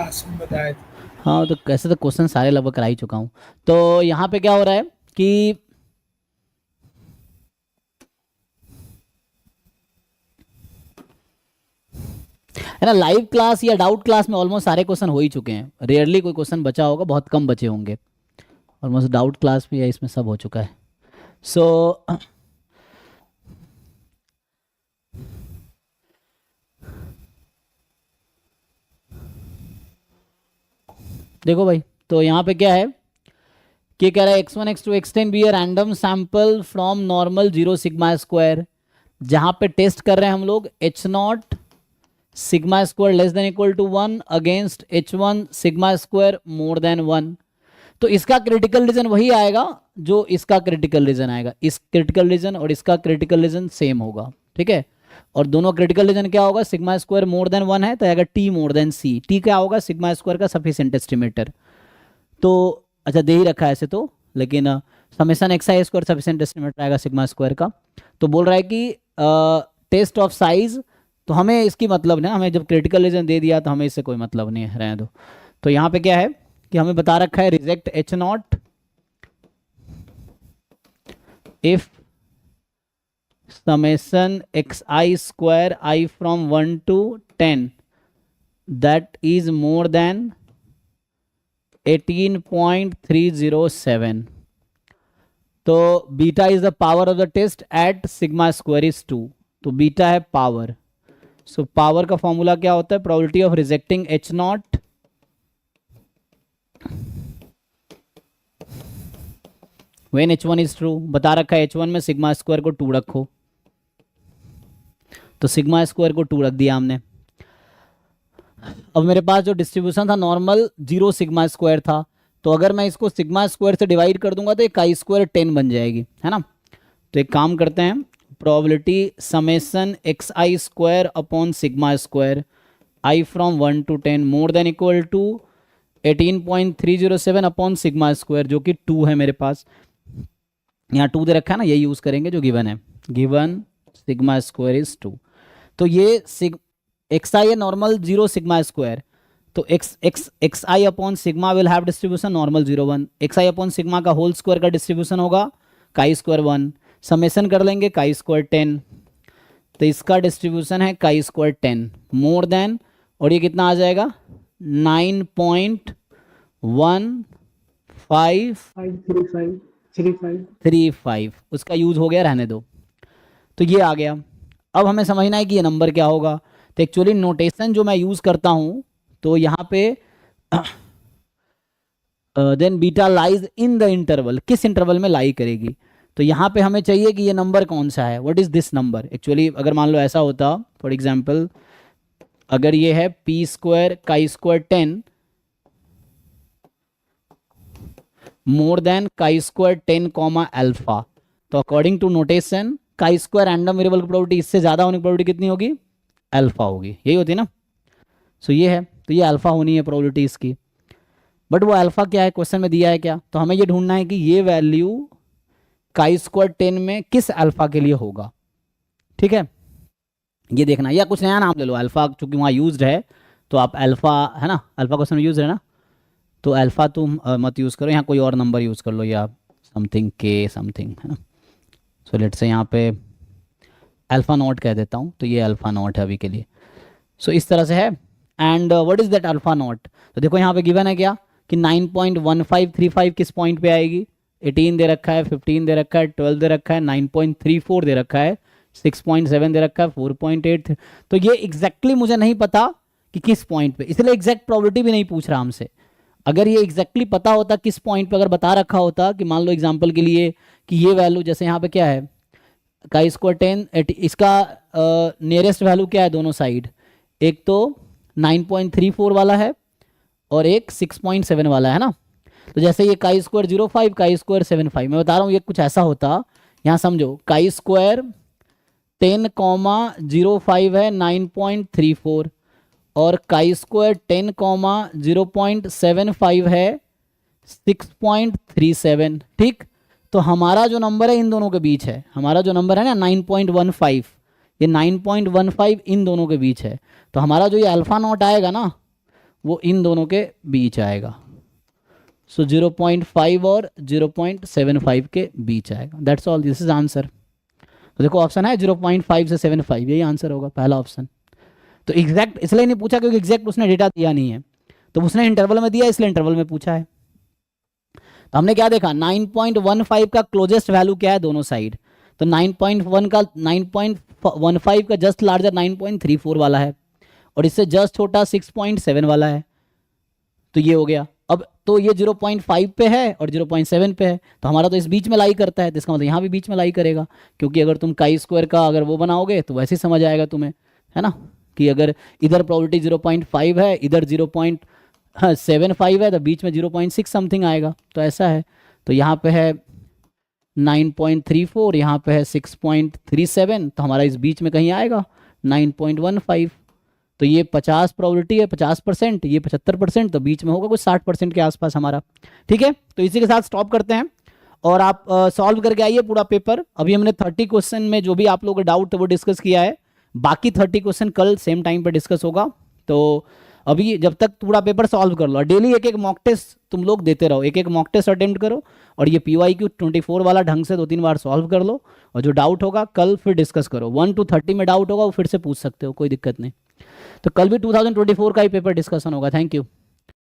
Class में बताया था। हाँ, तो कैसे तो क्वेश्चन सारे लगभग करा ही चुका हूँ। तो यहाँ पे क्या हो रहा है कि है ना, लाइव क्लास या डाउट क्लास में ऑलमोस्ट सारे क्वेश्चन हो ही चुके हैं, रेयरली कोई क्वेश्चन बचा होगा, बहुत कम बचे होंगे। ऑलमोस्ट डाउट क्लास में या इसमें सब हो चुका है। सो देखो भाई, तो यहाँ पे क्या है कि कह रहा है x1 x2 x10 be a random sample from normal zero sigma square. जहाँ पे टेस्ट कर रहे हैं हम लोग H not sigma square less than equal to 1 against h1 sigma square more than 1। तो इसका क्रिटिकल रीजन वही आएगा जो इसका क्रिटिकल रीजन आएगा। इस क्रिटिकल रीजन और इसका क्रिटिकल रीजन सेम होगा, ठीक है। और दोनों क्रिटिकल रीजन क्या होगा, सिग्मा स्क्वायर मोर देन 1 है तो आएगा टी मोर देन सी। टी क्या होगा, सिग्मा स्क्वायर का सफिशिएंट एस्टिमेटर। तो अच्छा दे ही रखा है ऐसे तो, लेकिन summation X I square sufficient estimator आएगा सिग्मा स्क्वायर का। तो बोल रहा है कि टेस्ट ऑफ साइज, तो हमें इसकी मतलब नहीं, हमें जब क्रिटिकल रीजन दे दिया तो हमें इससे कोई मतलब नहीं है, रहने दो। तो यहाँ पे क्या है कि हमें बता रखा है reject H not if summation X I square I from 1 to 10 that is more than 18.307। तो beta is the power of the test at sigma square is 2। तो बीटा है पावर। सो पावर का फॉर्मूला क्या होता है, probability of rejecting H not when h1 is true. बता रखा है h1 में सिग्मा स्क्वायर को 2 रखो, तो सिग्मा स्क्वायर को 2 रख दिया हमने। अब मेरे पास जो डिस्ट्रीब्यूशन था नॉर्मल जीरो सिग्मा स्क्वायर था, तो अगर मैं इसको सिग्मा स्क्वायर से डिवाइड कर दूंगा तो एक काई स्क्वायर 10 बन जाएगी, है ना। तो एक काम करते हैं, probability summation X I square upon sigma square I from 1 to 10 more than equal to 18.307 upon sigma square, जो कि 2 है मेरे पास। यहाँ 2 दे रखा है ना, यही यूज़ करेंगे जो गिवन है। Given sigma square is 2। तो ये एक्स आई है नॉर्मल जीरो सिग्मा स्क्वायर, तो x I upon sigma will have distribution normal 0 1। X I upon sigma का होल स्क्वायर का डिस्ट्रीब्यूशन होगा काई स्क्वायर 1। समेशन कर लेंगे काई स्क्वायर 10, तो इसका डिस्ट्रीब्यूशन है काई स्क्वायर 10 मोर देन, और ये कितना आ जाएगा 9.1535 उसका यूज हो गया, रहने दो। तो ये आ गया। अब हमें समझना है कि ये नंबर क्या होगा। तो एक्चुअली नोटेशन जो मैं यूज करता हूं, तो यहाँ पे then beta lies in the interval, किस इंटरवल में लाई करेगी। तो यहाँ पे हमें चाहिए कि ये नंबर कौन सा है, what is this number. Actually अगर मान लो ऐसा होता, फॉर एग्जांपल अगर ये है P square chi square 10 more than chi square 10 comma alpha, तो according to notation chi square random variable की प्रोबेबिलिटी इससे ज़्यादा होने की प्रोबेबिलिटी कितनी होगी, अल्फा होगी, यही होती है ना। सो ये है, तो ये अल्फा होनी है प्रोबेबिलिटी इसकी। बट वो अल्फा क्या है, क्वेश्चन में दिया है क्या, तो हमें ये ढूंढना है कि ये वैल्यू काई स्क्वायर 10 में किस अल्फा के लिए होगा, ठीक है। ये देखना, या कुछ नया नाम ले लो, अल्फा चूंकि वहाँ यूज्ड है तो आप अल्फा, है ना, अल्फा क्वेश्चन में यूज है ना, तो अल्फा तुम मत यूज़ करो, यहाँ कोई और नंबर यूज़ कर लो, या समथिंग के समथिंग, है ना। सो लेट्स से यहाँ पे अल्फा नॉट कह देता हूँ, तो ये अल्फा नॉट है अभी के लिए। सो इस तरह से है। And what is that alpha not, तो देखो यहाँ पे गिवन है क्या कि 9.1535 किस पॉइंट पे आएगी। 18 दे रखा है, 15 दे रखा है, 12 दे रखा है, 9.34 दे रखा है, 6.7 दे रखा है, 4.8। तो ये एग्जैक्टली मुझे नहीं पता कि किस पॉइंट पे, इसलिए एग्जैक्ट प्रोबेबिलिटी भी नहीं पूछ रहा हमसे। अगर ये एग्जैक्टली पता होता किस पॉइंट पे, अगर बता रखा होता कि मान लो एग्जांपल के लिए कि ये वैल्यू, जैसे यहाँ पे क्या है काई स्क्वायर 10, इसका नियरेस्ट वैल्यू क्या है दोनों साइड, एक तो 9.34 वाला है और एक 6.7 वाला है ना। तो जैसे ये काई स्क्वायर 05 काई स्क्वायर 75, मैं बता रहा हूँ ये कुछ ऐसा होता, यहाँ समझो काई स्क्वायर 10,05 है 9.34 और काई स्क्वायर 10,0.75 है 6.37, ठीक। तो हमारा जो नंबर है इन दोनों के बीच है, हमारा जो नंबर है ना 9.15, ये 9.15 इन दोनों के बीच है। तो हमारा जो ये अल्फा नॉट आएगा ना, वो इन दोनों के बीच आएगा। सो 0.5 और 0.75 के बीच आएगा। That's all, this is answer. तो देखो ऑप्शन है 0.5 से 75, यही आंसर होगा पहला ऑप्शन। तो एग्जैक्ट इसलिए नहीं पूछा क्योंकि एग्जैक्ट उसने डेटा दिया नहीं है, तो उसने इंटरवल में दिया इसलिए इंटरवल में पूछा है। तो हमने क्या देखा, 9.15 का क्लोजेस्ट वैल्यू क्या है दोनों साइड, तो 9.1 का 9.15 का जस्ट लार्जर 9.34 वाला है, और इससे जस्ट छोटा 6.7 वाला है। तो ये हो गया। अब तो ये 0.5 पे है और 0.7 पे है, तो हमारा तो इस बीच में लाई करता है, तो इसका मतलब यहाँ भी बीच में लाई करेगा, क्योंकि अगर तुम काई स्क्वायर का अगर वो बनाओगे तो वैसे ही समझ आएगा तुम्हें, है ना, कि अगर इधर प्रोबेबिलिटी 0.5 है, इधर 0.75 है, तो बीच में 0.6 समथिंग आएगा, तो ऐसा है। तो यहाँ पे है 9.34, यहाँ पे है 6.37, तो हमारा इस बीच में कहीं आएगा 9.15। तो ये 50 प्रोबेबिलिटी है, 50%, ये 75%, तो बीच में होगा कुछ 60% के आसपास हमारा। ठीक है, तो इसी के साथ स्टॉप करते हैं और आप सॉल्व करके आइए पूरा पेपर। अभी हमने 30 क्वेश्चन में जो भी आप लोगों का डाउट है वो डिस्कस किया है, बाकी 30 क्वेश्चन कल सेम टाइम पे डिस्कस होगा। तो अभी जब तक पूरा पेपर सॉल्व कर लो, डेली एक एक मॉक टेस्ट तुम लोग देते रहो, एक एक मॉक टेस्ट अटेम्प्ट करो, और ये PYQ 24 वाला ढंग से 2-3 बार सॉल्व कर लो, और जो डाउट होगा कल फिर डिस्कस करो। 1 to 30 में डाउट होगा वो फिर से पूछ सकते हो, कोई दिक्कत नहीं। तो कल भी 2024 का ही पेपर डिस्कशन होगा। Thank you.